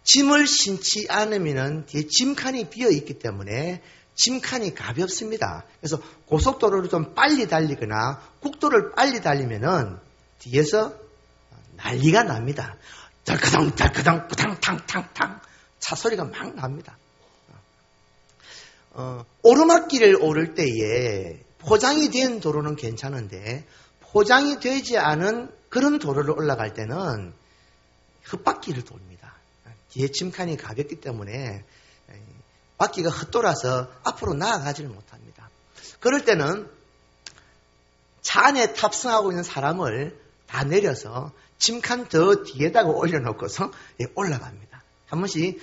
짐을 신지 않으면 뒤에 짐칸이 비어있기 때문에 짐칸이 가볍습니다. 그래서 고속도로를 좀 빨리 달리거나 국도를 빨리 달리면은 뒤에서 난리가 납니다. 덜커덩 덜커덩 꾸당탕탕탕 차 소리가 막 납니다. 오르막길을 오를 때에 포장이 된 도로는 괜찮은데 포장이 되지 않은 그런 도로를 올라갈 때는 흙바퀴를 돌립니다. 뒤에 짐칸이 가볍기 때문에 바퀴가 헛돌아서 앞으로 나아가지를 못합니다. 그럴 때는 차 안에 탑승하고 있는 사람을 다 내려서 짐칸 더 뒤에다가 올려놓고서 올라갑니다. 한 번씩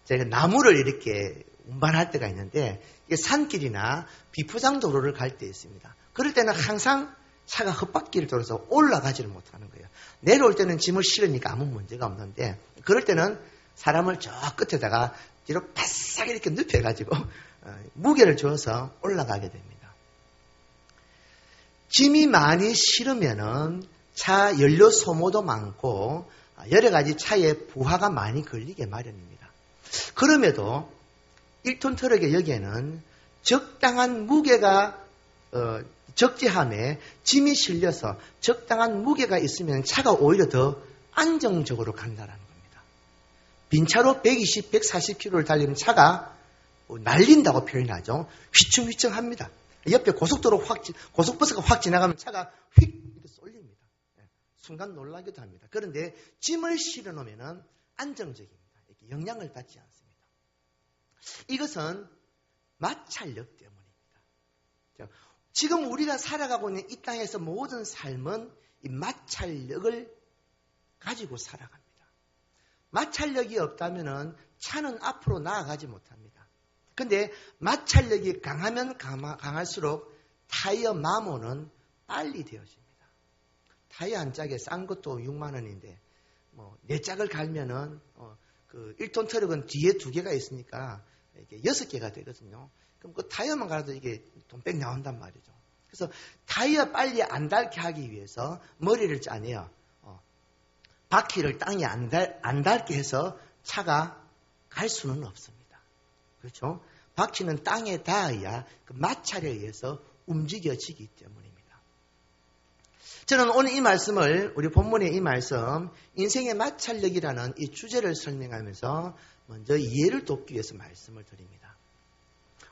제가 나무를 이렇게 운반할 때가 있는데 산길이나 비포장 도로를 갈 때 있습니다. 그럴 때는 항상 차가 헛바퀴를 돌아서 올라가지를 못하는 거예요. 내려올 때는 짐을 실으니까 아무 문제가 없는데 그럴 때는 사람을 저 끝에다가 뒤로 바싹 이렇게 눕혀가지고 무게를 줘서 올라가게 됩니다. 짐이 많이 실으면은 차 연료 소모도 많고 여러 가지 차에 부하가 많이 걸리게 마련입니다. 그럼에도 1톤 트럭의 여기에는 적당한 무게가 적재함에 짐이 실려서 적당한 무게가 있으면 차가 오히려 더 안정적으로 간다는 겁니다. 빈차로 120, 140km를 달리면 차가 날린다고 표현하죠. 휘청휘청합니다. 옆에 고속버스가 확 지나가면 차가 휙 이렇게 쏠립니다. 순간 놀라기도 합니다. 그런데 짐을 실어 놓으면 안정적입니다. 이렇게 영향을 받지 않습니다. 이것은 마찰력 때문입니다. 지금 우리가 살아가고 있는 이 땅에서 모든 삶은 이 마찰력을 가지고 살아갑니다. 마찰력이 없다면 차는 앞으로 나아가지 못합니다. 그런데 마찰력이 강하면 강할수록 타이어 마모는 빨리 되어집니다. 타이어 한 짝에 싼 것도 6만 원인데 4짝을 갈면은 그 1톤 트럭은 뒤에 2개가 있으니까 이게 6개가 되거든요. 그럼 그 타이어만 갈아도 이게 돈 빽 나온단 말이죠. 그래서 타이어 빨리 안 닳게 하기 위해서 머리를 짜내요. 바퀴를 땅에 안 닳게 해서 차가 갈 수는 없습니다. 그렇죠? 바퀴는 땅에 닿아야 그 마찰에 의해서 움직여지기 때문입니다. 저는 오늘 이 말씀을, 우리 본문의 이 말씀, 인생의 마찰력이라는 이 주제를 설명하면서 먼저 이해를 돕기 위해서 말씀을 드립니다.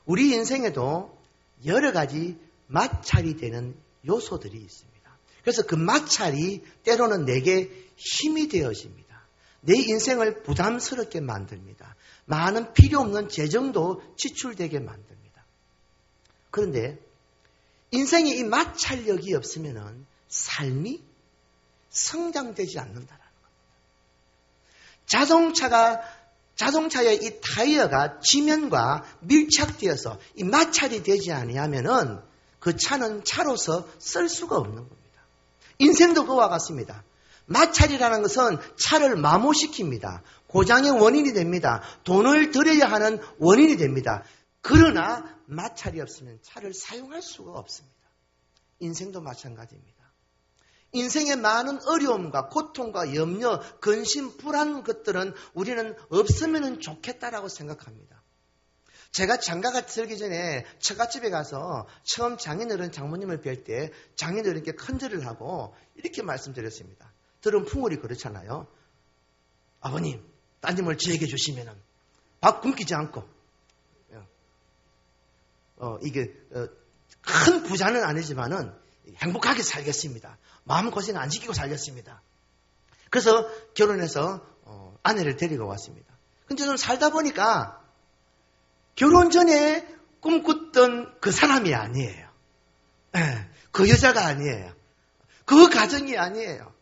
우리 인생에도 여러 가지 마찰이 되는 요소들이 있습니다. 그래서 그 마찰이 때로는 내게 힘이 되어집니다. 내 인생을 부담스럽게 만듭니다. 많은 필요 없는 재정도 지출되게 만듭니다. 그런데 인생에 이 마찰력이 없으면 삶이 성장되지 않는다는 겁니다. 자동차의 이 타이어가 지면과 밀착되어서 이 마찰이 되지 아니하면은 그 차는 차로서 쓸 수가 없는 겁니다. 인생도 그와 같습니다. 마찰이라는 것은 차를 마모시킵니다. 고장의 원인이 됩니다. 돈을 들여야 하는 원인이 됩니다. 그러나 마찰이 없으면 차를 사용할 수가 없습니다. 인생도 마찬가지입니다. 인생의 많은 어려움과 고통과 염려, 근심, 불안 것들은 우리는 없으면 좋겠다라고 생각합니다. 제가 장가가 들기 전에 처갓집에 가서 처음 장인어른 장모님을 뵐 때 장인어른께 큰절을 하고 이렇게 말씀드렸습니다. 들은 풍월이 그렇잖아요. 아버님, 따님을 저에게 주시면은 밥 굶기지 않고 큰 부자는 아니지만은 행복하게 살겠습니다. 마음고생 안 시키고 살겠습니다. 그래서 결혼해서 아내를 데리고 왔습니다. 근데 저는 살다 보니까 결혼 전에 꿈꿨던 그 사람이 아니에요. 그 여자가 아니에요. 그 가정이 아니에요.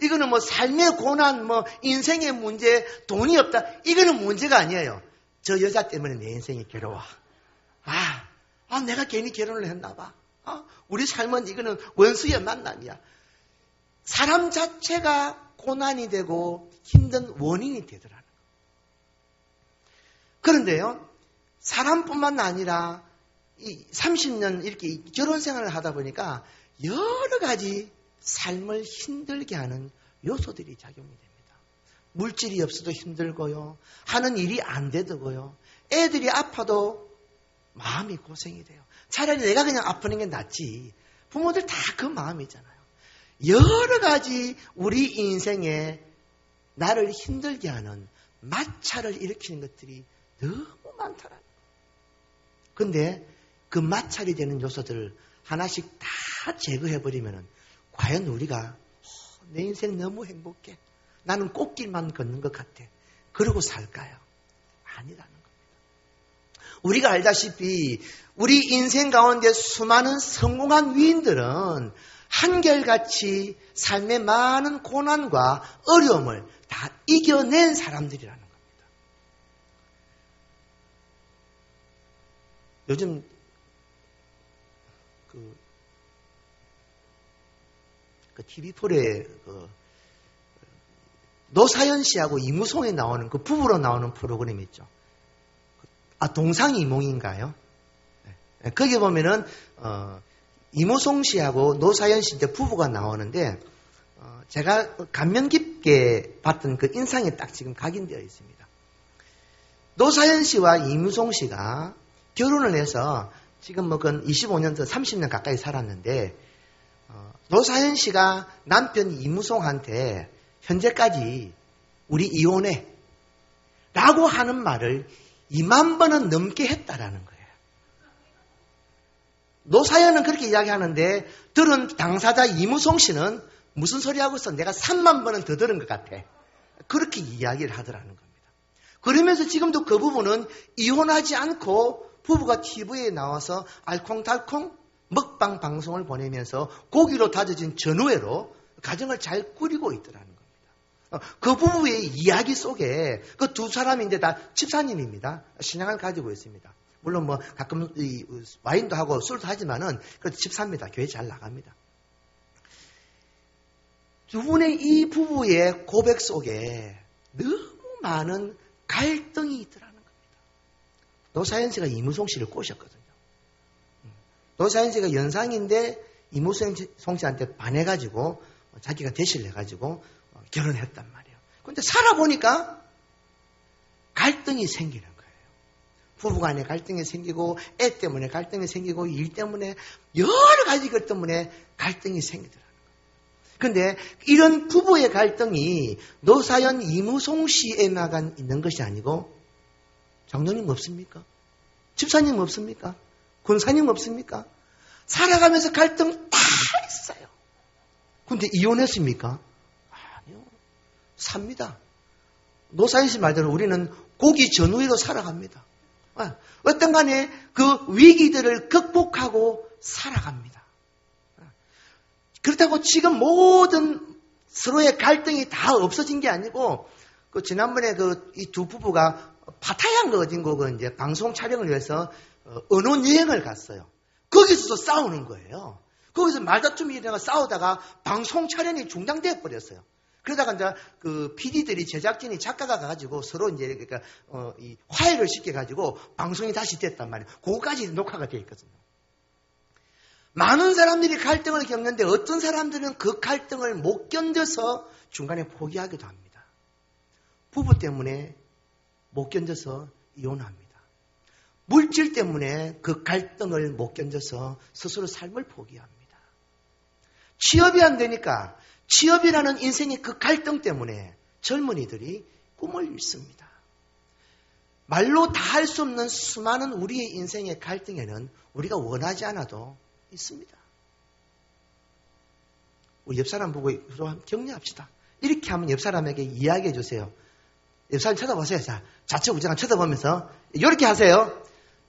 이거는 삶의 고난, 인생의 문제, 돈이 없다. 이거는 문제가 아니에요. 저 여자 때문에 내 인생이 괴로워. 내가 괜히 결혼을 했나 봐. 우리 삶은 이거는 원수의 만남이야. 사람 자체가 고난이 되고 힘든 원인이 되더라는 거예요. 그런데요, 사람뿐만 아니라 이 30년 이렇게 결혼 생활을 하다 보니까 여러 가지 삶을 힘들게 하는 요소들이 작용이 됩니다. 물질이 없어도 힘들고요. 하는 일이 안 되더고요. 애들이 아파도 마음이 고생이 돼요. 차라리 내가 그냥 아프는 게 낫지. 부모들 다 그 마음이잖아요. 여러 가지 우리 인생에 나를 힘들게 하는 마찰을 일으키는 것들이 너무 많더라고요. 근데 그 마찰이 되는 요소들을 하나씩 다 제거해버리면 과연 우리가 내 인생 너무 행복해. 나는 꽃길만 걷는 것 같아. 그러고 살까요? 아니라는 겁니다. 우리가 알다시피 우리 인생 가운데 수많은 성공한 위인들은 한결같이 삶의 많은 고난과 어려움을 다 이겨낸 사람들이라는 겁니다. 요즘 그 TV폴에 노사연 씨하고 이무송에 나오는 그 부부로 나오는 프로그램 있죠. 동상이몽인가요? 네. 거기 보면은 이무송 씨하고 노사연 씨 이제 부부가 나오는데 제가 감명 깊게 봤던 그 인상이 딱 지금 각인되어 있습니다. 노사연 씨와 이무송 씨가 결혼을 해서 지금 뭐 그 25년, 30년 가까이 살았는데 노사연 씨가 남편 이무송한테 현재까지 우리 이혼해 라고 하는 말을 2만 번은 넘게 했다라는 거예요. 노사연은 그렇게 이야기하는데 들은 당사자 이무송 씨는 무슨 소리 하고 있어? 내가 3만 번은 더 들은 것 같아. 그렇게 이야기를 하더라는 겁니다. 그러면서 지금도 그 부부는 이혼하지 않고 부부가 TV에 나와서 알콩달콩 먹방 방송을 보내면서 고기로 다져진 전우회로 가정을 잘 꾸리고 있더라는 겁니다. 그 부부의 이야기 속에 그 두 사람인데 다 집사님입니다. 신앙을 가지고 있습니다. 물론 뭐 가끔 와인도 하고 술도 하지만은 그래도 집사입니다. 교회 잘 나갑니다. 두 분의 이 부부의 고백 속에 너무 많은 갈등이 있더라는 겁니다. 노사연 씨가 이무송 씨를 꼬셨거든요. 노사연 씨가 연상인데 이무송 씨한테 반해가지고 자기가 대시를 해가지고 결혼했단 말이에요. 그런데 살아보니까 갈등이 생기는 거예요. 부부간에 갈등이 생기고 애 때문에 갈등이 생기고 일 때문에 여러 가지 것 때문에 갈등이 생기더라고요. 그런데 이런 부부의 갈등이 노사연 이무송 씨에만 있는 것이 아니고 장로님 없습니까? 집사님 없습니까? 권사님 없습니까? 살아가면서 갈등 다 있어요. 근데 이혼했습니까? 아니요. 삽니다. 노사연 씨 말대로 우리는 고기 전우회로 살아갑니다. 어떤 간에 그 위기들을 극복하고 살아갑니다. 그렇다고 지금 모든 서로의 갈등이 다 없어진 게 아니고 그 지난번에 그 이 두 부부가 파타야인가 어딘가 그 이제 방송 촬영을 위해서 언론 여행을 갔어요. 거기서도 싸우는 거예요. 거기서 말다툼이 일어나가 싸우다가 방송 촬영이 중단돼 버렸어요. 그러다가 이제 그 PD들이 제작진이 작가가 가가지고 서로 이제 그러니까 이 화해를 시켜가지고 방송이 다시 됐단 말이에요. 그거까지 녹화가 돼 있거든요. 많은 사람들이 갈등을 겪는데 어떤 사람들은 그 갈등을 못 견뎌서 중간에 포기하기도 합니다. 부부 때문에 못 견뎌서 이혼합니다. 물질 때문에 그 갈등을 못 견뎌서 스스로 삶을 포기합니다. 취업이 안 되니까 취업이라는 인생의 그 갈등 때문에 젊은이들이 꿈을 잃습니다. 말로 다 할 수 없는 수많은 우리의 인생의 갈등에는 우리가 원하지 않아도 있습니다. 우리 옆 사람 보고 서로 격려합시다. 이렇게 하면 옆 사람에게 이야기해 주세요. 옆 사람 쳐다보세요. 자, 좌측우측 쳐다보면서 이렇게 하세요.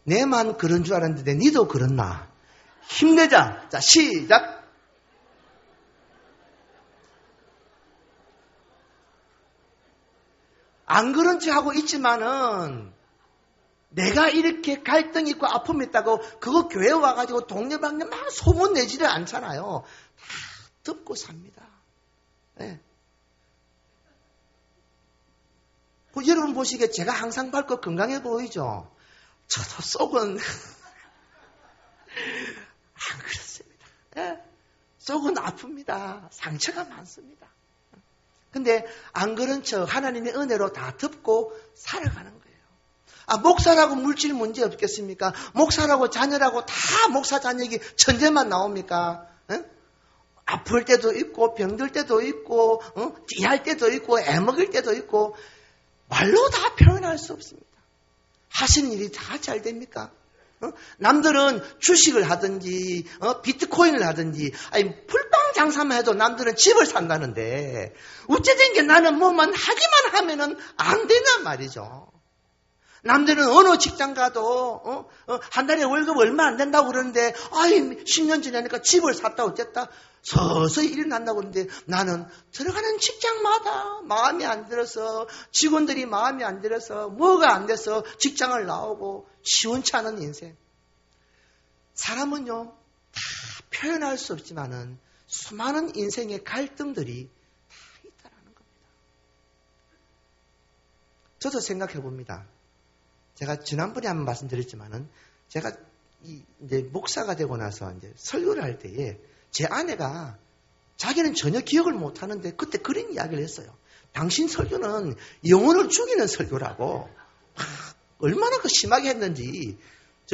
내만 그런 줄 알았는데 니도 그렇나? 힘내자. 자, 시작. 안 그런 척 하고 있지만은 내가 이렇게 갈등이 있고 아픔이 있다고 그거 교회 와가지고 동네방네 막 소문 내지를 않잖아요. 다 듣고 삽니다. 네. 여러분 보시기에 제가 항상 밝고 건강해 보이죠? 저도 속은 안 그렇습니다. 네. 속은 아픕니다. 상처가 많습니다. 근데 안 그런 척 하나님의 은혜로 다 덮고 살아가는 거예요. 목사라고 물질 문제 없겠습니까? 목사라고 자녀라고 다 목사 자녀에게 천재만 나옵니까? 아플 때도 있고 병들 때도 있고 띠할 때도 있고 애먹을 때도 있고 말로 다 표현할 수 없습니다. 하시는 일이 다 잘 됩니까? 남들은 주식을 하든지 비트코인을 하든지 풀빵 장사만 해도 남들은 집을 산다는데 어째된 게 나는 뭐만 하기만 하면은 안 되냔 말이죠. 남들은 어느 직장 가도 한 달에 월급 얼마 안 된다고 그러는데 10년 지나니까 집을 샀다 어쨌다 서서히 일이 난다고 그러는데 나는 들어가는 직장마다 마음에 안 들어서 직원들이 마음에 안 들어서 뭐가 안 돼서 직장을 나오고 시원치 않은 인생. 사람은요 다 표현할 수 없지만은 수많은 인생의 갈등들이 다 있다라는 겁니다. 저도 생각해 봅니다. 제가 지난번에 한번 말씀드렸지만은 제가 이제 목사가 되고 나서 이제 설교를 할 때에 제 아내가 자기는 전혀 기억을 못 하는데 그때 그런 이야기를 했어요. 당신 설교는 영혼을 죽이는 설교라고. 얼마나 심하게 했는지.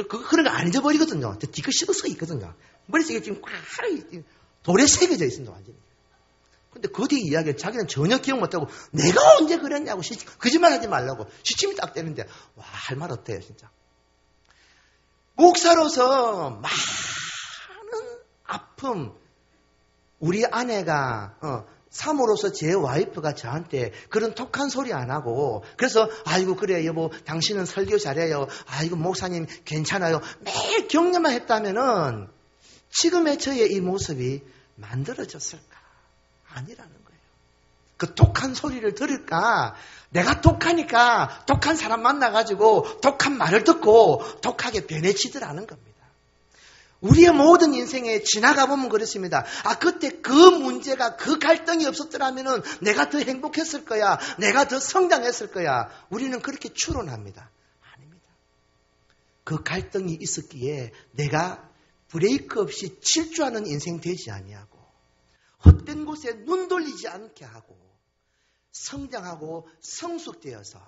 그런 거 안 잊어버리거든요. 저 뒤끝 씹어 써 있거든요. 머릿속에 지금 꽉 돌에 새겨져 있습니다, 완전히. 근데 그 뒤에 이야기를 자기는 전혀 기억 못하고 내가 언제 그랬냐고 거짓말 하지 말라고 시침이 딱 되는데 와, 할 말 없대요, 진짜. 목사로서 많은 아픔, 우리 아내가 사모로서 제 와이프가 저한테 그런 톡한 소리 안 하고 그래서 아이고 그래 여보 당신은 설교 잘해요. 아이고 목사님 괜찮아요. 매일 격려만 했다면은 지금의 저의 이 모습이 만들어졌을까? 아니라는 거예요. 그 독한 소리를 들을까? 내가 독하니까 독한 사람 만나가지고 독한 말을 듣고 독하게 변해지더라는 겁니다. 우리의 모든 인생에 지나가 보면 그렇습니다. 그때 그 문제가 그 갈등이 없었더라면 내가 더 행복했을 거야. 내가 더 성장했을 거야. 우리는 그렇게 추론합니다. 아닙니다. 그 갈등이 있었기에 내가 브레이크 없이 질주하는 인생 되지 아니하고 헛된 곳에 눈 돌리지 않게 하고 성장하고 성숙되어서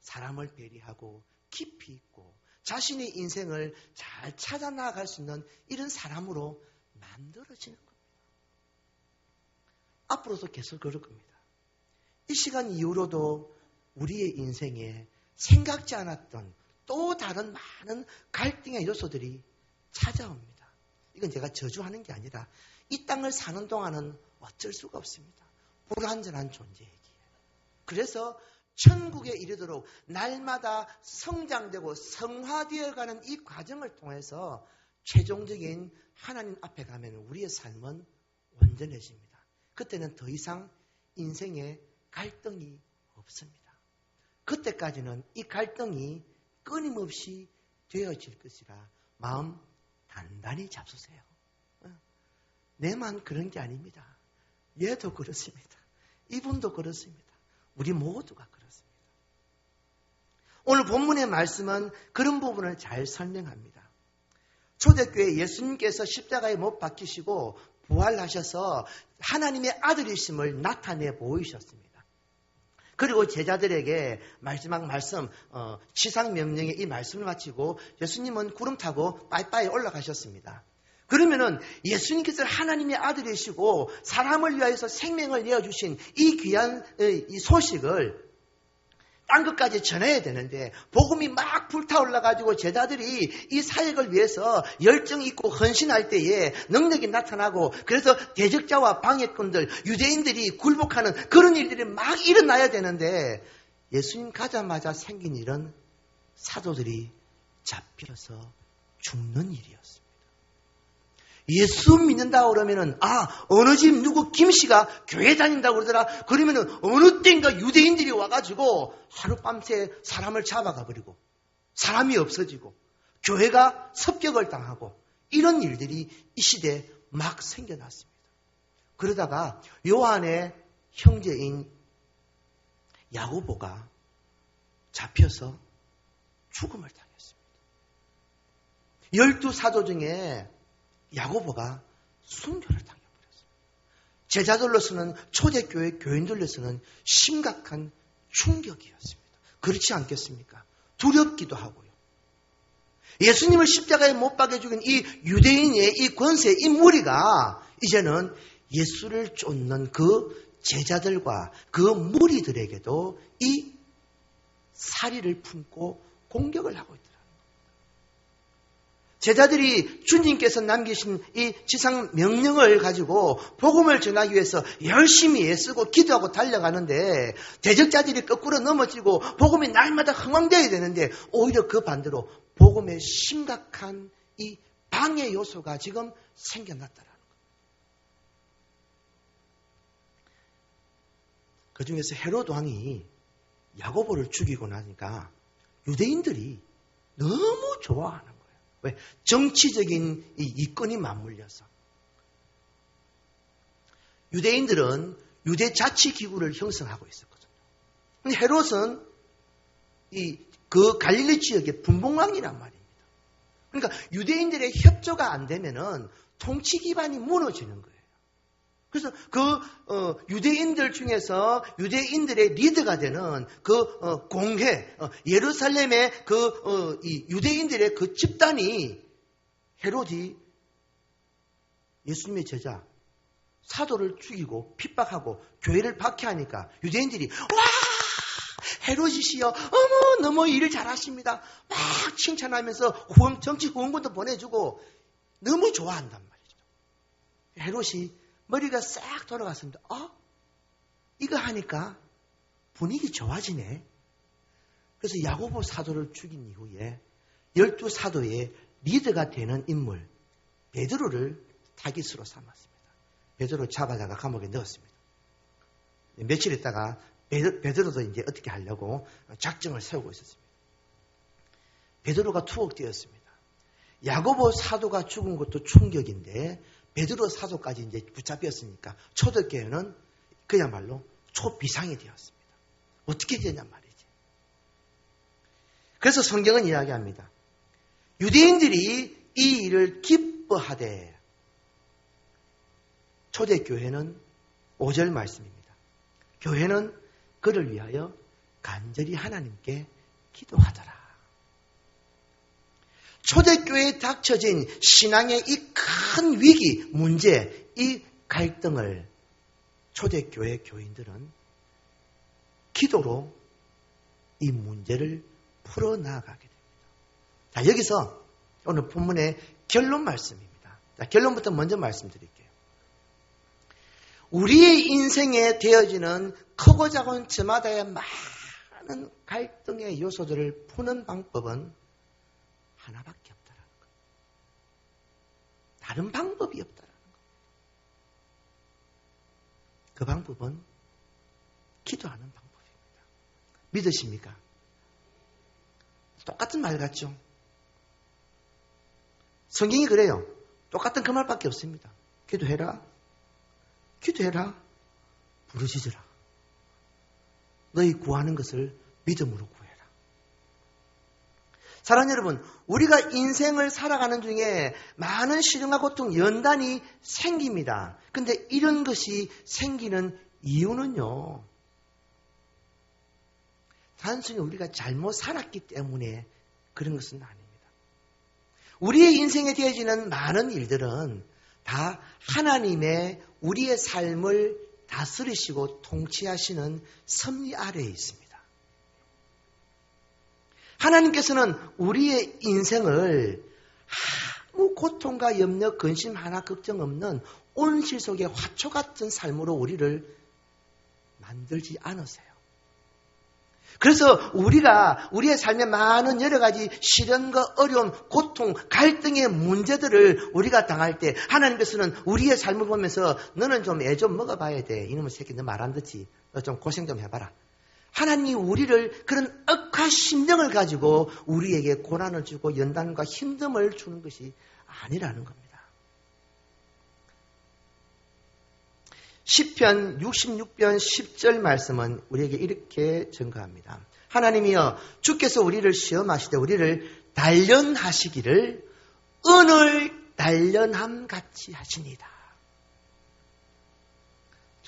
사람을 배려하고 깊이 있고 자신의 인생을 잘 찾아 나아갈 수 있는 이런 사람으로 만들어지는 겁니다. 앞으로도 계속 그럴 겁니다. 이 시간 이후로도 우리의 인생에 생각지 않았던 또 다른 많은 갈등의 요소들이 찾아옵니다. 이건 제가 저주하는 게 아니라 이 땅을 사는 동안은 어쩔 수가 없습니다. 불완전한 존재이기에. 그래서 천국에 이르도록 날마다 성장되고 성화되어가는 이 과정을 통해서 최종적인 하나님 앞에 가면 우리의 삶은 온전해집니다. 그때는 더 이상 인생에 갈등이 없습니다. 그때까지는 이 갈등이 끊임없이 되어질 것이라 마음 단단히 잡수세요. 내만 그런 게 아닙니다. 얘도 그렇습니다. 이분도 그렇습니다. 우리 모두가 그렇습니다. 오늘 본문의 말씀은 그런 부분을 잘 설명합니다. 초대교회 예수님께서 십자가에 못 박히시고 부활하셔서 하나님의 아들이심을 나타내 보이셨습니다. 그리고 제자들에게 마지막 말씀, 지상명령의 이 말씀을 마치고 예수님은 구름 타고 빠이빠이 올라가셨습니다. 그러면은 예수님께서 하나님의 아들이시고 사람을 위하여서 생명을 내어주신 이 귀한 이 소식을 딴 것까지 전해야 되는데 복음이 막 불타올라가지고 제자들이 이 사역을 위해서 열정 있고 헌신할 때에 능력이 나타나고 그래서 대적자와 방해꾼들, 유대인들이 굴복하는 그런 일들이 막 일어나야 되는데 예수님 가자마자 생긴 일은 사도들이 잡혀서 죽는 일이었습니다. 예수 믿는다고 그러면은, 어느 집 누구 김씨가 교회 다닌다고 그러더라. 그러면은 어느 때인가 유대인들이 와가지고 하룻밤새 사람을 잡아가 버리고, 사람이 없어지고, 교회가 습격을 당하고, 이런 일들이 이 시대에 막 생겨났습니다. 그러다가 요한의 형제인 야고보가 잡혀서 죽음을 당했습니다. 12 사도 중에 야고보가 순교를 당해버렸어요. 제자들로서는, 초대교회 교인들로서는 심각한 충격이었습니다. 그렇지 않겠습니까? 두렵기도 하고요. 예수님을 십자가에 못 박아 죽인 이 유대인의 이 권세, 이 무리가 이제는 예수를 쫓는 그 제자들과 그 무리들에게도 이 사리를 품고 공격을 하고 있더라고요. 제자들이 주님께서 남기신 이 지상 명령을 가지고 복음을 전하기 위해서 열심히 애쓰고 기도하고 달려가는데 대적자들이 거꾸로 넘어지고 복음이 날마다 흥왕되어야 되는데 오히려 그 반대로 복음에 심각한 이 방해 요소가 지금 생겨났다라는 거예요. 그 중에서 헤롯 왕이 야고보를 죽이고 나니까 유대인들이 너무 좋아하는 거예요. 왜? 정치적인 이 이권이 맞물려서. 유대인들은 유대 자치기구를 형성하고 있었거든요. 근데 헤롯은 그 갈릴리 지역의 분봉왕이란 말입니다. 그러니까 유대인들의 협조가 안 되면은 통치 기반이 무너지는 거예요. 그래서 유대인들 중에서 유대인들의 리더가 되는 공회, 예루살렘의 이 유대인들의 그 집단이 헤롯이 예수님의 제자, 사도를 죽이고 핍박하고 교회를 박해하니까 유대인들이 와! 헤롯이시여, 어머, 너무 일을 잘하십니다. 막 칭찬하면서 정치 후원금도 보내주고 너무 좋아한단 말이죠. 헤롯이 머리가 싹 돌아갔습니다. 이거 하니까 분위기 좋아지네. 그래서 야고보 사도를 죽인 이후에 12사도의 리더가 되는 인물 베드로를 타깃으로 삼았습니다. 베드로 잡아다가 감옥에 넣었습니다. 며칠 있다가 베드로도 이제 어떻게 하려고 작정을 세우고 있었습니다. 베드로가 투옥되었습니다. 야고보 사도가 죽은 것도 충격인데 베드로 사도까지 이제 붙잡혔으니까 초대교회는 그야말로 초비상이 되었습니다. 어떻게 되냐 말이지. 그래서 성경은 이야기합니다. 유대인들이 이 일을 기뻐하되 초대교회는 5절 말씀입니다. 교회는 그를 위하여 간절히 하나님께 기도하더라. 초대교회에 닥쳐진 신앙의 이 큰 위기, 문제, 이 갈등을 초대교회 교인들은 기도로 이 문제를 풀어나가게 됩니다. 자, 여기서 오늘 본문의 결론 말씀입니다. 자, 결론부터 먼저 말씀드릴게요. 우리의 인생에 되어지는 크고 작은 저마다의 많은 갈등의 요소들을 푸는 방법은 하나밖에 없다라는 거예요. 다른 방법이 없다라는 거예요. 그 방법은 기도하는 방법입니다. 믿으십니까? 똑같은 말 같죠? 성경이 그래요. 똑같은 그 말밖에 없습니다. 기도해라. 기도해라. 부르짖으라. 너희 구하는 것을 믿음으로 구해라. 사랑하는 여러분, 우리가 인생을 살아가는 중에 많은 시련과 고통, 연단이 생깁니다. 근데 이런 것이 생기는 이유는요, 단순히 우리가 잘못 살았기 때문에 그런 것은 아닙니다. 우리의 인생에 되어지는 많은 일들은 다 하나님의 우리의 삶을 다스리시고 통치하시는 섭리 아래에 있습니다. 하나님께서는 우리의 인생을 아무 고통과 염려, 근심 하나 걱정 없는 온실 속의 화초 같은 삶으로 우리를 만들지 않으세요. 그래서 우리가 우리의 삶에 많은 여러 가지 시련과 어려움, 고통, 갈등의 문제들을 우리가 당할 때 하나님께서는 우리의 삶을 보면서 너는 좀 애 좀 먹어봐야 돼. 이놈의 새끼 너 말 안 듣지. 너 좀 고생 좀 해봐라. 하나님이 우리를 그런 억한 심령을 가지고 우리에게 고난을 주고 연단과 힘듦을 주는 것이 아니라는 겁니다. 시편 66편 10절 말씀은 우리에게 이렇게 증거합니다. 하나님이여 주께서 우리를 시험하시되 우리를 단련하시기를 은을 단련함 같이 하시니다.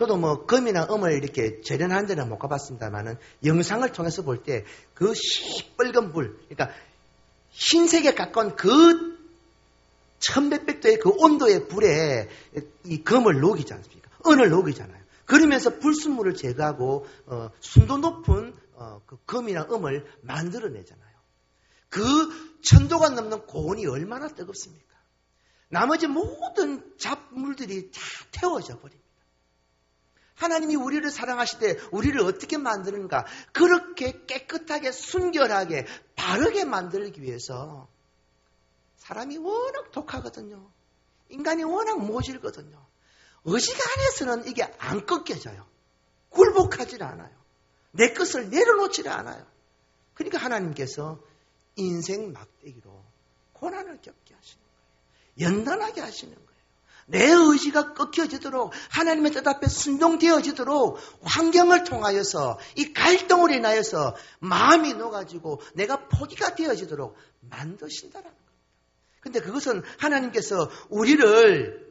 저도 뭐 금이나 음을 이렇게 재련하는 데는 못 가봤습니다만은 영상을 통해서 볼 때 그 시뻘건 불, 그러니까 흰색에 가까운 그 1100도의 그 온도의 불에 이 금을 녹이지 않습니까? 은을 녹이잖아요. 그러면서 불순물을 제거하고 순도 높은 그 금이나 음을 만들어내잖아요. 그 1000도가 넘는 고온이 얼마나 뜨겁습니까? 나머지 모든 잡물들이 다 태워져 버립니다. 하나님이 우리를 사랑하실 때 우리를 어떻게 만드는가? 그렇게 깨끗하게 순결하게 바르게 만들기 위해서 사람이 워낙 독하거든요. 인간이 워낙 모질거든요. 어지간해서는 이게 안 꺾여져요. 굴복하지 않아요. 내 것을 내려놓지 않아요. 그러니까 하나님께서 인생 막대기로 고난을 겪게 하시는 거예요. 연단하게 하시는 거예요. 내 의지가 꺾여지도록 하나님의 뜻 앞에 순종되어지도록 환경을 통하여서 이 갈등으로 인하여서 마음이 녹아지고 내가 포기가 되어지도록 만드신다라는 겁니다. 그런데 그것은 하나님께서 우리를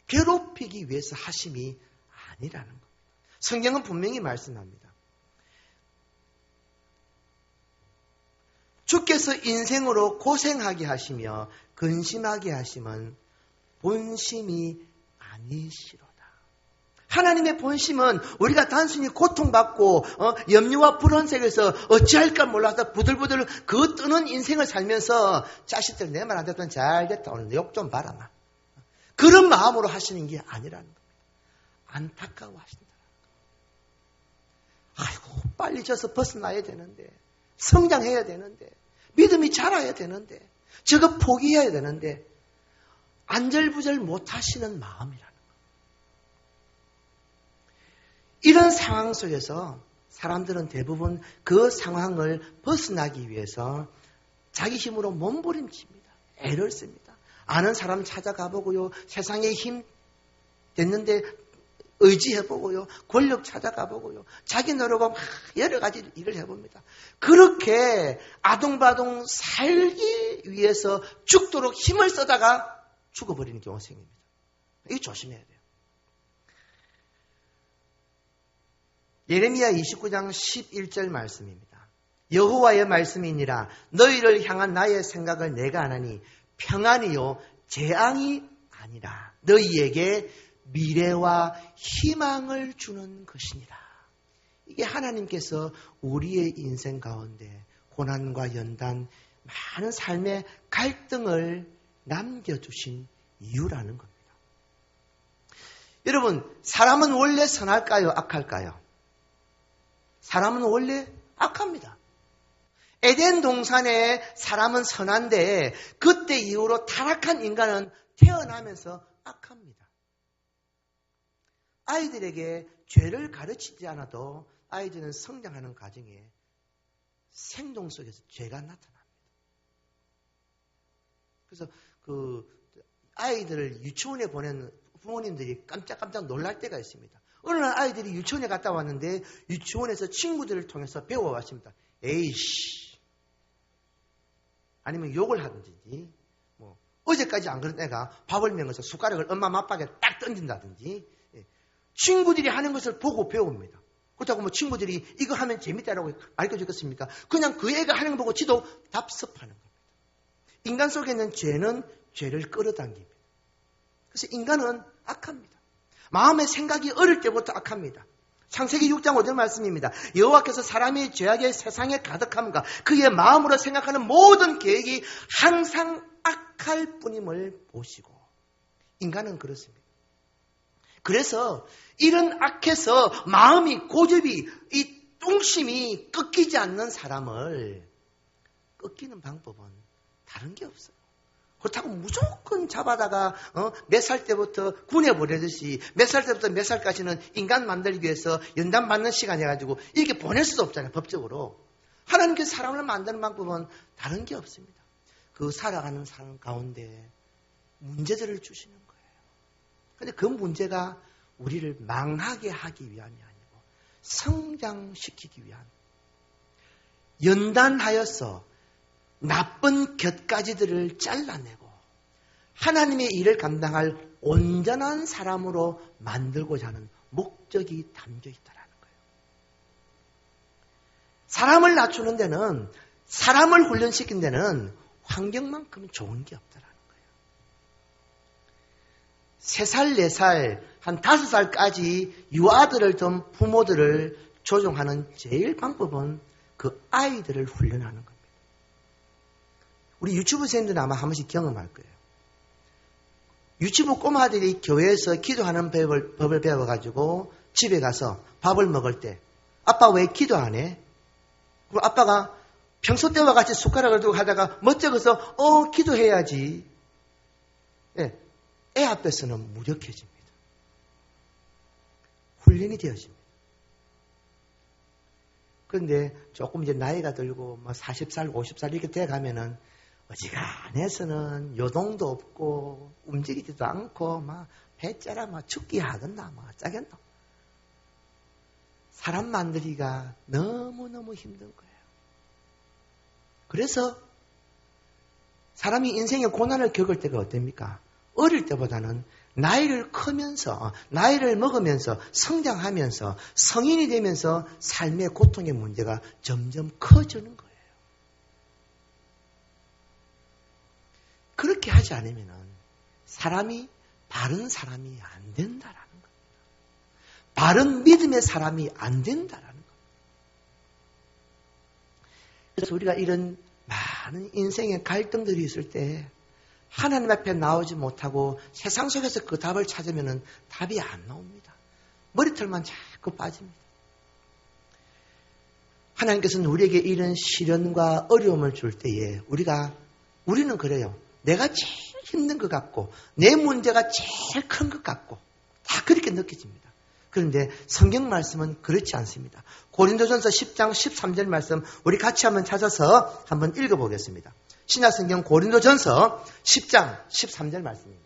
괴롭히기 위해서 하심이 아니라는 겁니다. 성경은 분명히 말씀합니다. 주께서 인생으로 고생하게 하시며 근심하게 하심은 본심이 아니시로다. 하나님의 본심은 우리가 단순히 고통받고 염려와 불안 속에서 어찌할까 몰라서 부들부들 그 뜨는 인생을 살면서 자식들 내 말 안 듣던 잘됐다 오늘 욕 좀 봐라 막. 그런 마음으로 하시는 게 아니라는 겁니다. 안타까워 하신다는 거예요. 아이고 빨리 져서 벗어나야 되는데 성장해야 되는데 믿음이 자라야 되는데 저거 포기해야 되는데 안절부절 못하시는 마음이라는 거예요. 이런 상황 속에서 사람들은 대부분 그 상황을 벗어나기 위해서 자기 힘으로 몸부림칩니다. 애를 씁니다. 아는 사람 찾아가보고요. 세상에 힘 됐는데 의지해보고요. 권력 찾아가보고요. 자기 노력으로 여러 가지 일을 해봅니다. 그렇게 아동바동 살기 위해서 죽도록 힘을 쓰다가 죽어버리는 경우가 생깁니다. 이거 조심해야 돼요. 예레미야 29장 11절 말씀입니다. 여호와의 말씀이니라 너희를 향한 나의 생각을 내가 아나니 평안이요 재앙이 아니라 너희에게 미래와 희망을 주는 것이니라. 이게 하나님께서 우리의 인생 가운데 고난과 연단, 많은 삶의 갈등을 남겨주신 이유라는 겁니다. 여러분, 사람은 원래 선할까요? 악할까요? 사람은 원래 악합니다. 에덴 동산에 사람은 선한데 그때 이후로 타락한 인간은 태어나면서 악합니다. 아이들에게 죄를 가르치지 않아도 아이들은 성장하는 과정에 생동 속에서 죄가 나타납니다. 그래서 그 아이들을 유치원에 보내는 부모님들이 깜짝깜짝 놀랄 때가 있습니다. 어느 날 아이들이 유치원에 갔다 왔는데 유치원에서 친구들을 통해서 배워왔습니다. 에이씨. 아니면 욕을 하든지 뭐 어제까지 안 그런 애가 밥을 먹어서 숟가락을 엄마 맞박에 딱 던진다든지 친구들이 하는 것을 보고 배웁니다. 그렇다고 뭐 친구들이 이거 하면 재밌다라고 알려주겠습니까? 그냥 그 애가 하는 거 보고 지도 답습하는 겁니다. 인간 속에 있는 죄는 죄를 끌어당깁니다. 그래서 인간은 악합니다. 마음의 생각이 어릴 때부터 악합니다. 창세기 6장 5절 말씀입니다. 여호와께서 사람이 죄악의 세상에 가득함과 그의 마음으로 생각하는 모든 계획이 항상 악할 뿐임을 보시고 인간은 그렇습니다. 그래서 이런 악해서 마음이 고집이 이 뚱심이 꺾이지 않는 사람을 꺾이는 방법은 다른 게 없어요. 그렇다고 무조건 잡아다가 몇 살 때부터 군에 보내듯이 몇 살 때부터 몇 살까지는 인간 만들기 위해서 연단 받는 시간 해가지고 이렇게 보낼 수도 없잖아요. 법적으로. 하나님께서 사람을 만드는 방법은 다른 게 없습니다. 그 살아가는 사람 가운데 문제들을 주시는 거예요. 그런데 그 문제가 우리를 망하게 하기 위함이 아니고 성장시키기 위함. 연단하여서 나쁜 곁가지들을 잘라내고 하나님의 일을 감당할 온전한 사람으로 만들고자 하는 목적이 담겨 있다라는 거예요. 사람을 낮추는 데는, 사람을 훈련시킨 데는 환경만큼 좋은 게 없다라는 거예요. 3살, 4살, 한 5살까지 유아들을 둔 부모들을 조종하는 제일 방법은 그 아이들을 훈련하는 겁니다. 우리 유치부생들은 아마 한 번씩 경험할 거예요. 유치부 꼬마들이 교회에서 기도하는 법을 배워가지고 집에 가서 밥을 먹을 때 아빠 왜 기도 안 해? 그리고 아빠가 평소 때와 같이 숟가락을 들고 하다가 멋쩍어서 기도해야지. 네, 애 앞에서는 무력해집니다. 훈련이 되어집니다. 그런데 조금 이제 나이가 들고 40살, 50살 이렇게 돼가면은 어지간해서는 요동도 없고 움직이지도 않고 막 배째라 막 죽기 하겠나 막 짜겠나. 사람 만들기가 너무너무 힘든 거예요. 그래서 사람이 인생의 고난을 겪을 때가 어떻습니까? 어릴 때보다는 나이를 크면서, 나이를 먹으면서, 성장하면서, 성인이 되면서 삶의 고통의 문제가 점점 커지는 거예요. 그렇게 하지 않으면 사람이 바른 사람이 안 된다라는 겁니다. 바른 믿음의 사람이 안 된다라는 겁니다. 그래서 우리가 이런 많은 인생의 갈등들이 있을 때 하나님 앞에 나오지 못하고 세상 속에서 그 답을 찾으면 답이 안 나옵니다. 머리털만 자꾸 빠집니다. 하나님께서는 우리에게 이런 시련과 어려움을 줄 때에 우리는 그래요. 내가 제일 힘든 것 같고 내 문제가 제일 큰 것 같고 다 그렇게 느껴집니다. 그런데 성경 말씀은 그렇지 않습니다. 고린도전서 10장 13절 말씀 우리 같이 한번 찾아서 한번 읽어보겠습니다. 신약성경 고린도전서 10장 13절 말씀입니다.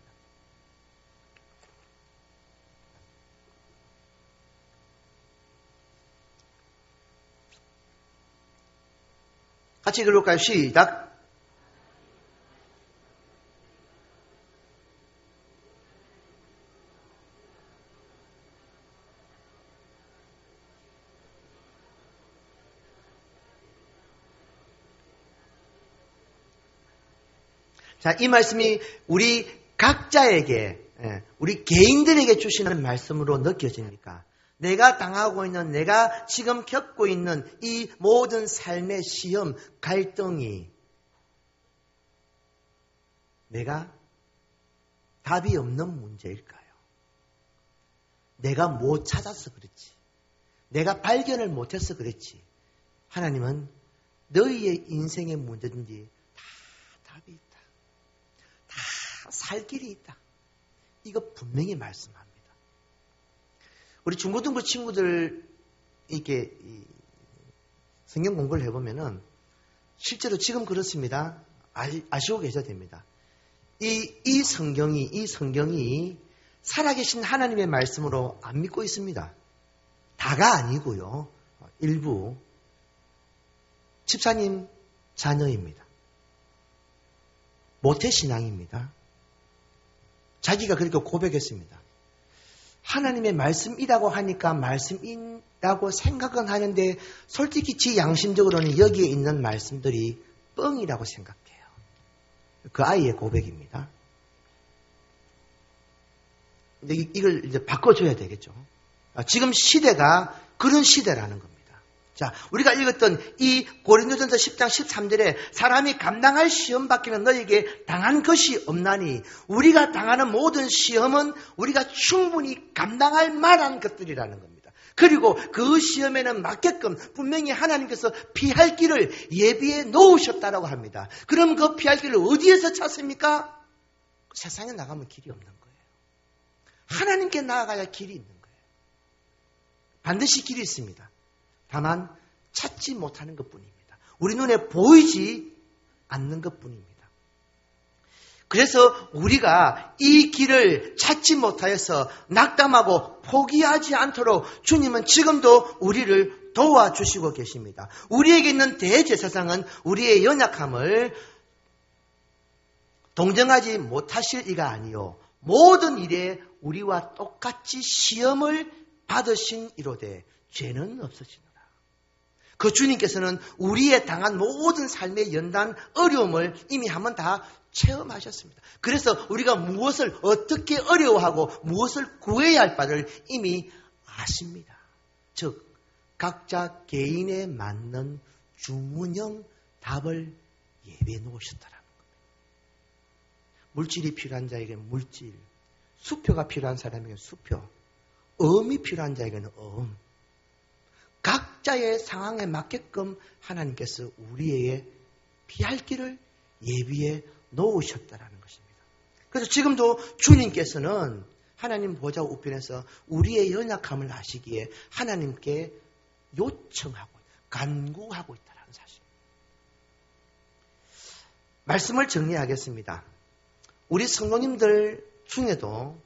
같이 읽어볼까요? 시작. 자, 이 말씀이 우리 각자에게, 우리 개인들에게 주시는 말씀으로 느껴집니까? 내가 당하고 있는, 내가 지금 겪고 있는 이 모든 삶의 시험, 갈등이 내가 답이 없는 문제일까요? 내가 못 찾아서 그렇지. 내가 발견을 못해서 그렇지. 하나님은 너희의 인생의 문제든지 다 답이 있다. 다 살 길이 있다. 이거 분명히 말씀합니다. 우리 중고등부 친구들 이렇게 성경 공부를 해보면은 실제로 지금 그렇습니다. 아시고 계셔야 됩니다. 이 성경이 살아계신 하나님의 말씀으로 안 믿고 있습니다. 다가 아니고요. 일부 집사님 자녀입니다. 모태신앙입니다. 자기가 그렇게 고백했습니다. 하나님의 말씀이라고 하니까 말씀이라고 생각은 하는데 솔직히 지 양심적으로는 여기에 있는 말씀들이 뻥이라고 생각해요. 그 아이의 고백입니다. 근데 이걸 이제 바꿔줘야 되겠죠. 지금 시대가 그런 시대라는 겁니다. 자, 우리가 읽었던 이 고린도전서 10장 13절에 사람이 감당할 시험 밖에는 너에게 당한 것이 없나니 우리가 당하는 모든 시험은 우리가 충분히 감당할 만한 것들이라는 겁니다. 그리고 그 시험에는 맞게끔 분명히 하나님께서 피할 길을 예비해 놓으셨다라고 합니다. 그럼 그 피할 길을 어디에서 찾습니까? 세상에 나가면 길이 없는 거예요. 하나님께 나아가야 길이 있는 거예요. 반드시 길이 있습니다. 다만 찾지 못하는 것뿐입니다. 우리 눈에 보이지 않는 것뿐입니다. 그래서 우리가 이 길을 찾지 못하여서 낙담하고 포기하지 않도록 주님은 지금도 우리를 도와주시고 계십니다. 우리에게 있는 대제사장은 우리의 연약함을 동정하지 못하실 이가 아니요 모든 일에 우리와 똑같이 시험을 받으신 이로되 죄는 없으시노라. 그 주님께서는 우리의 당한 모든 삶의 연단 어려움을 이미 한번 다 체험하셨습니다. 그래서 우리가 무엇을 어떻게 어려워하고 무엇을 구해야 할 바를 이미 아십니다. 즉 각자 개인에 맞는 주문형 답을 예비해 놓으셨다라는 겁니다. 물질이 필요한 자에게 물질, 수표가 필요한 사람에게 수표, 어음이 필요한 자에게는 어음. 각자의 상황에 맞게끔 하나님께서 우리에게 피할 길을 예비해 놓으셨다라는 것입니다. 그래서 지금도 주님께서는 하나님 보좌 우편에서 우리의 연약함을 아시기에 하나님께 요청하고 간구하고 있다는 사실. 말씀을 정리하겠습니다. 우리 성도님들 중에도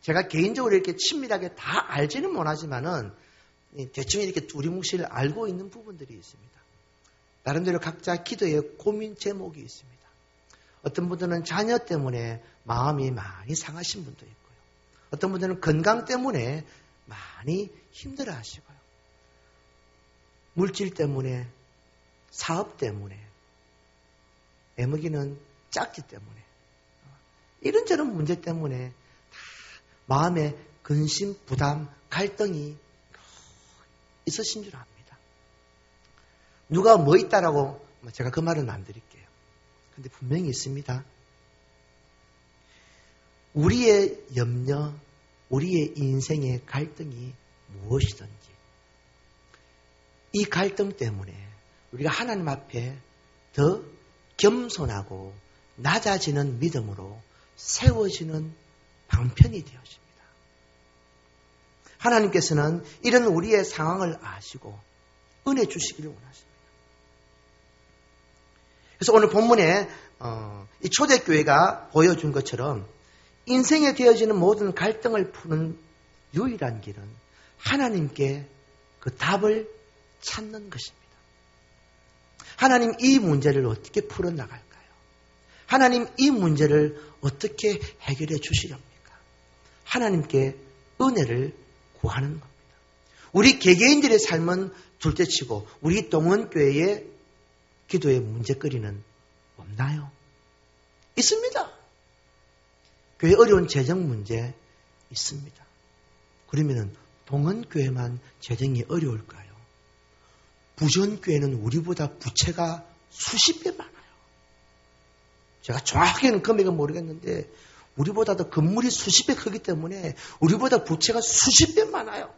제가 개인적으로 이렇게 친밀하게 다 알지는 못하지만은 대충 이렇게 두리뭉실 알고 있는 부분들이 있습니다. 나름대로 각자 기도에 고민 제목이 있습니다. 어떤 분들은 자녀 때문에 마음이 많이 상하신 분도 있고요. 어떤 분들은 건강 때문에 많이 힘들어 하시고요. 물질 때문에, 사업 때문에, 애먹이는 짝지 때문에, 이런저런 문제 때문에 다 마음에 근심, 부담, 갈등이 있으신 줄 압니다. 누가 뭐 있다라고 제가 그 말은 안 드릴게요. 근데 분명히 있습니다. 우리의 염려, 우리의 인생의 갈등이 무엇이든지 이 갈등 때문에 우리가 하나님 앞에 더 겸손하고 낮아지는 믿음으로 세워지는 방편이 되어집니다. 하나님께서는 이런 우리의 상황을 아시고 은혜 주시기를 원하십니다. 그래서 오늘 본문에 이 초대교회가 보여준 것처럼 인생에 되어지는 모든 갈등을 푸는 유일한 길은 하나님께 그 답을 찾는 것입니다. 하나님 이 문제를 어떻게 풀어나갈까요? 하나님 이 문제를 어떻게 해결해 주시렵니까? 하나님께 은혜를 구하는 겁니다. 우리 개개인들의 삶은 둘째치고 우리 동원교회의 기도의 문제거리는 없나요? 있습니다. 교회 어려운 재정 문제 있습니다. 그러면 동원교회만 재정이 어려울까요? 부전교회는 우리보다 부채가 수십 배 많아요. 제가 정확하게는 금액은 모르겠는데 우리보다 더 건물이 수십 배 크기 때문에 우리보다 부채가 수십 배 많아요.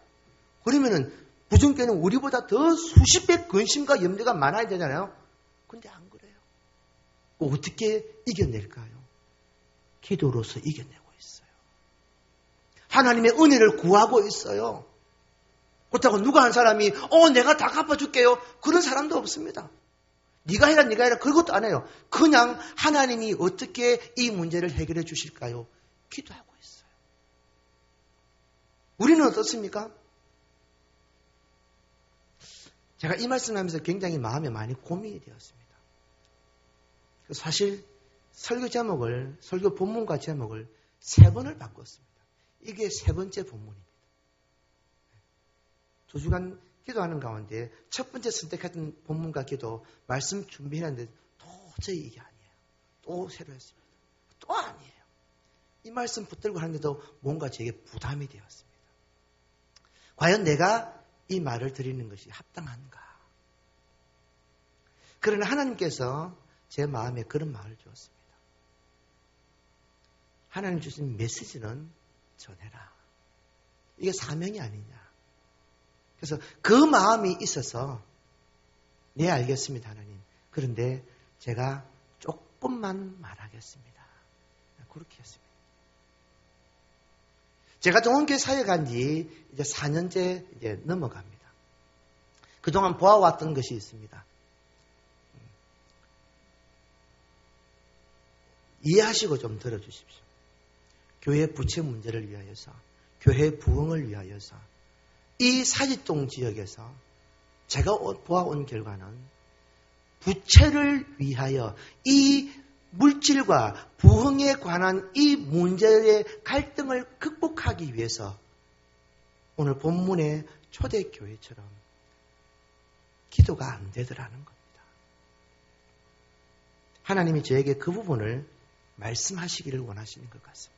그러면은 부정교회는 우리보다 더 수십 배 근심과 염려가 많아야 되잖아요. 근데 안 그래요. 어떻게 이겨낼까요? 기도로서 이겨내고 있어요. 하나님의 은혜를 구하고 있어요. 그렇다고 누가 한 사람이 내가 다 갚아줄게요. 그런 사람도 없습니다. 네가 해라 그것도 안 해요. 그냥 하나님이 어떻게 이 문제를 해결해 주실까요? 기도하고 있어요. 우리는 어떻습니까? 제가 이 말씀하면서 굉장히 마음에 많이 고민이 되었습니다. 사실 설교 본문과 제목을 3번을 바꿨습니다. 이게 3번째 본문입니다. 2주간 기도하는 가운데 첫 번째 선택했던 본문과 기도 말씀 준비했는데 도저히 이게 아니에요. 또 새로 했습니다. 또 아니에요. 이 말씀 붙들고 하는데도 뭔가 제게 부담이 되었습니다. 과연 내가 이 말을 드리는 것이 합당한가? 그러나 하나님께서 제 마음에 그런 말을 주었습니다. 하나님 주신 메시지는 전해라. 이게 사명이 아니냐. 그래서 그 마음이 있어서 네 알겠습니다 하나님. 그런데 제가 조금만 말하겠습니다. 그렇게 했습니다. 제가 동원교회 사역한 지 이제 4년째 이제 넘어갑니다. 그동안 보아왔던 것이 있습니다. 이해하시고 좀 들어주십시오. 교회 부채 문제를 위하여서, 교회 부흥을 위하여서 이 사직동 지역에서 제가 보아온 결과는 부채를 위하여 이 물질과 부흥에 관한 이 문제의 갈등을 극복하기 위해서 오늘 본문의 초대교회처럼 기도가 안 되더라는 겁니다. 하나님이 저에게 그 부분을 말씀하시기를 원하시는 것 같습니다.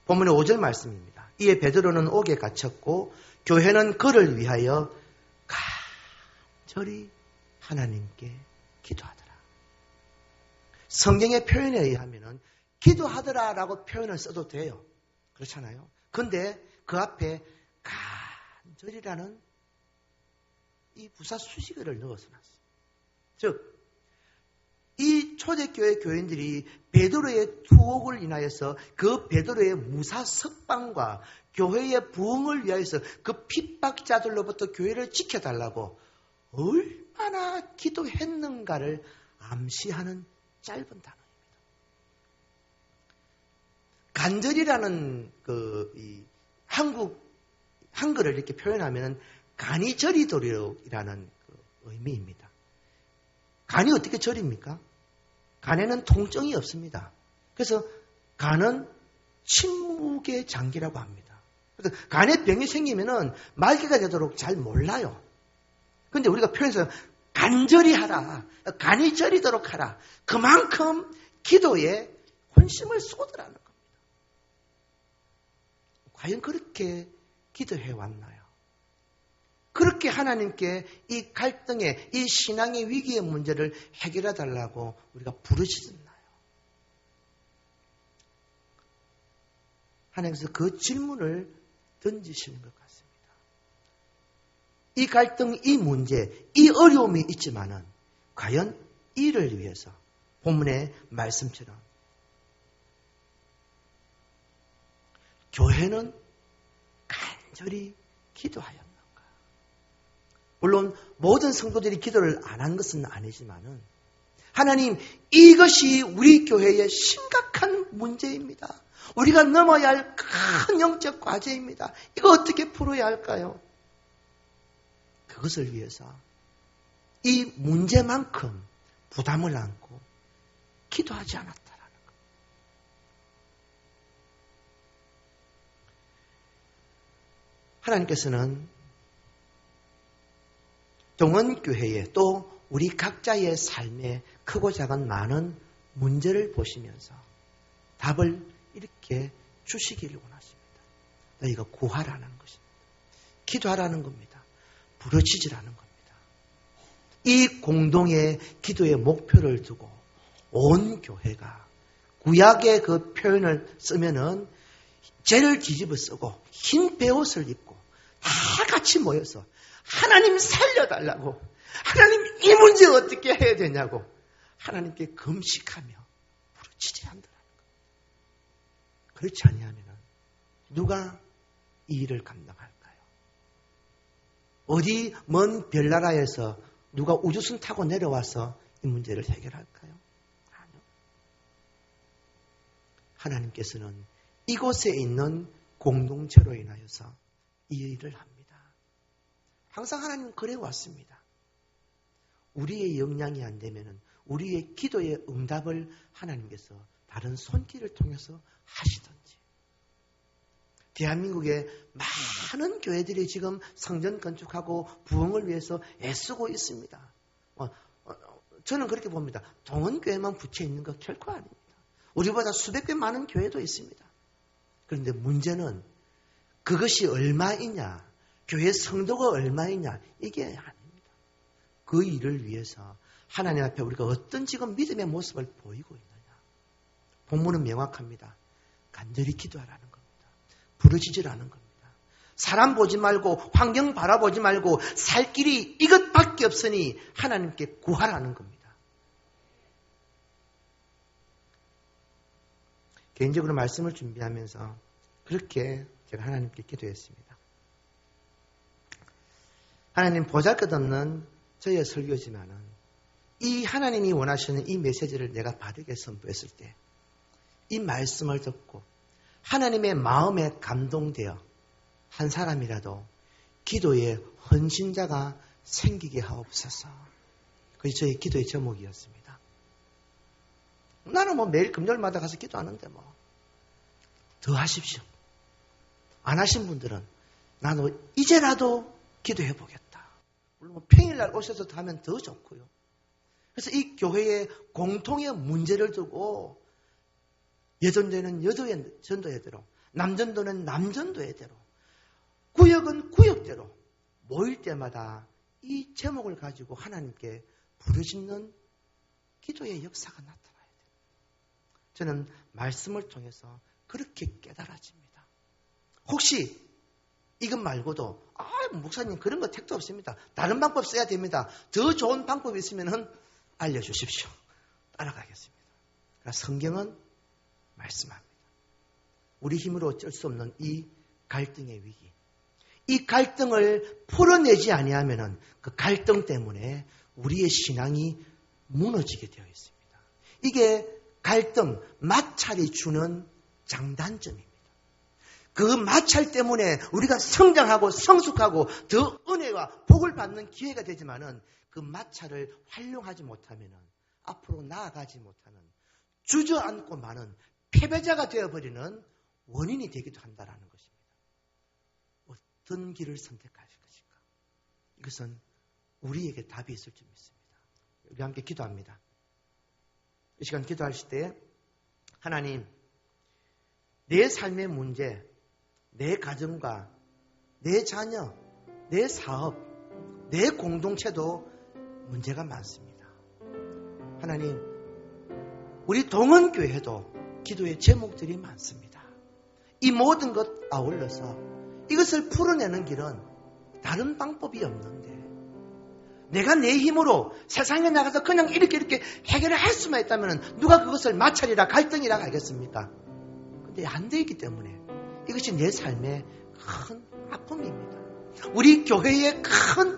본문의 5절 말씀입니다. 이에 베드로는 옥에 갇혔고 교회는 그를 위하여 간절히 하나님께 기도하더라. 성경의 표현에 의하면 기도하더라라고 표현을 써도 돼요. 그렇잖아요. 그런데 그 앞에 간절이라는 이 부사 수식어를 넣어서 놨어요. 즉, 이 초대교회 교인들이 베드로의 투옥을 인하여서 그 베드로의 무사 석방과 교회의 부흥을 위하여서 그 핍박자들로부터 교회를 지켜달라고 얼마나 기도했는가를 암시하는 짧은 단어입니다. 간절이라는 한글을 이렇게 표현하면 간이 저리도록이라는 의미입니다. 간이 어떻게 저립니까? 간에는 통증이 없습니다. 그래서 간은 침묵의 장기라고 합니다. 그래서 간에 병이 생기면은 말기가 되도록 잘 몰라요. 그런데 우리가 표현해서 간절히 하라, 간이 저리도록 하라. 그만큼 기도에 혼심을 쏟으라는 겁니다. 과연 그렇게 기도해 왔나요? 그렇게 하나님께 이 갈등의, 이 신앙의 위기의 문제를 해결해 달라고 우리가 부르짖었나요? 하나님께서 그 질문을 던지시는 것 같습니다. 이 갈등, 이 문제, 이 어려움이 있지만은 과연 이를 위해서 본문의 말씀처럼 교회는 간절히 기도하였는가? 물론 모든 성도들이 기도를 안 한 것은 아니지만은 하나님, 이것이 우리 교회의 심각한 문제입니다. 우리가 넘어야 할 큰 영적 과제입니다. 이거 어떻게 풀어야 할까요? 그것을 위해서 이 문제만큼 부담을 안고 기도하지 않았다라는 것. 하나님께서는 동원교회에 또 우리 각자의 삶에 크고 작은 많은 문제를 보시면서 답을 이렇게 주시기를 원하십니다. 너희가 구하라는 것입니다. 기도하라는 겁니다. 부르짖으라는 겁니다. 이 공동의 기도의 목표를 두고 온 교회가 구약의 그 표현을 쓰면은 죄를 뒤집어 쓰고 흰 베옷을 입고 다 같이 모여서 하나님 살려달라고, 하나님 이 문제 어떻게 해야 되냐고 하나님께 금식하며 부르짖어야 한다는 것. 그렇지 아니하면 누가 이 일을 감당할까요? 어디 먼 별나라에서 누가 우주선 타고 내려와서 이 문제를 해결할까요? 아니요. 하나님께서는 이곳에 있는 공동체로 인하여서 이 일을 합니다. 항상 하나님은 그래 왔습니다. 우리의 역량이 안 되면 우리의 기도의 응답을 하나님께서 다른 손길을 통해서 하시든지. 대한민국의 많은 교회들이 지금 성전 건축하고 부흥을 위해서 애쓰고 있습니다. 저는 그렇게 봅니다. 동원교회만 부채 있는 거 결코 아닙니다. 우리보다 수백 배 많은 교회도 있습니다. 그런데 문제는 그것이 얼마이냐, 교회 성도가 얼마이냐, 이게 아닙니다. 그 일을 위해서 하나님 앞에 우리가 어떤 지금 믿음의 모습을 보이고 있느냐. 본문은 명확합니다. 간절히 기도하라는 겁니다. 부르짖으라는 겁니다. 사람 보지 말고 환경 바라보지 말고 살 길이 이것밖에 없으니 하나님께 구하라는 겁니다. 개인적으로 말씀을 준비하면서 그렇게 제가 하나님께 기도했습니다. 하나님, 보잘것없는 저의 설교지만은 이 하나님이 원하시는 이 메시지를 내가 바르게 선포했을 때 이 말씀을 듣고 하나님의 마음에 감동되어 한 사람이라도 기도의 헌신자가 생기게 하옵소서. 그게 저의 기도의 제목이었습니다. 나는 매일 금요일마다 가서 기도하는데 더 하십시오. 안 하신 분들은 나도 이제라도 기도해 보겠다. 물론 평일날 오셔서 하면 더 좋고요. 그래서 이 교회의 공통의 문제를 두고 여전도에는 여도의 전도회대로, 남전도는 남전도회대로, 구역은 구역대로 모일 때마다 이 제목을 가지고 하나님께 부르짖는 기도의 역사가 나타나야 돼요. 저는 말씀을 통해서 그렇게 깨달아집니다. 혹시 이것 말고도 목사님 그런 거 택도 없습니다. 다른 방법 써야 됩니다. 더 좋은 방법이 있으면 알려주십시오. 따라가겠습니다. 그러나 성경은 말씀합니다. 우리 힘으로 어쩔 수 없는 이 갈등의 위기, 이 갈등을 풀어내지 아니하면 그 갈등 때문에 우리의 신앙이 무너지게 되어 있습니다. 이게 갈등, 마찰이 주는 장단점입니다. 그 마찰 때문에 우리가 성장하고 성숙하고 더 은혜와 복을 받는 기회가 되지만은 그 마찰을 활용하지 못하면 앞으로 나아가지 못하는 주저앉고 마는 패배자가 되어버리는 원인이 되기도 한다는 것입니다. 어떤 길을 선택하실 것인가? 이것은 우리에게 답이 있을 줄 믿습니다. 우리 함께 기도합니다. 이 시간 기도하실 때 하나님, 내 삶의 문제, 내 가정과 내 자녀, 내 사업, 내 공동체도 문제가 많습니다. 하나님, 우리 동원교회도 기도의 제목들이 많습니다. 이 모든 것 아울러서 이것을 풀어내는 길은 다른 방법이 없는데 내가 내 힘으로 세상에 나가서 그냥 이렇게 해결을 할 수만 있다면 누가 그것을 마찰이라 갈등이라 하겠습니까? 근데 안 되기 때문에 이것이 내 삶의 큰 아픔입니다. 우리 교회의 큰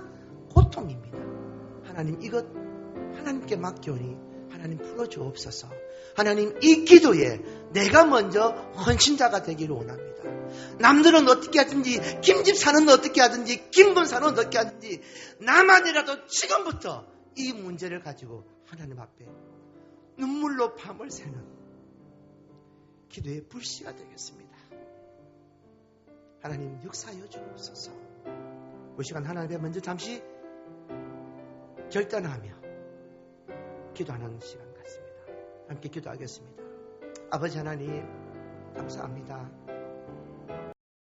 고통입니다. 하나님, 이것 하나님께 맡겨오니 하나님 풀어주옵소서. 하나님, 이 기도에 내가 먼저 헌신자가 되기를 원합니다. 남들은 어떻게 하든지, 김집사는 어떻게 하든지, 김군사는 어떻게 하든지, 나만이라도 지금부터 이 문제를 가지고 하나님 앞에 눈물로 밤을 새는 기도의 불씨가 되겠습니다. 하나님, 역사하여 주옵소서. 이 시간 하나님 앞에 먼저 잠시 결단하며 기도하는 시간 같습니다. 함께 기도하겠습니다. 아버지 하나님, 감사합니다.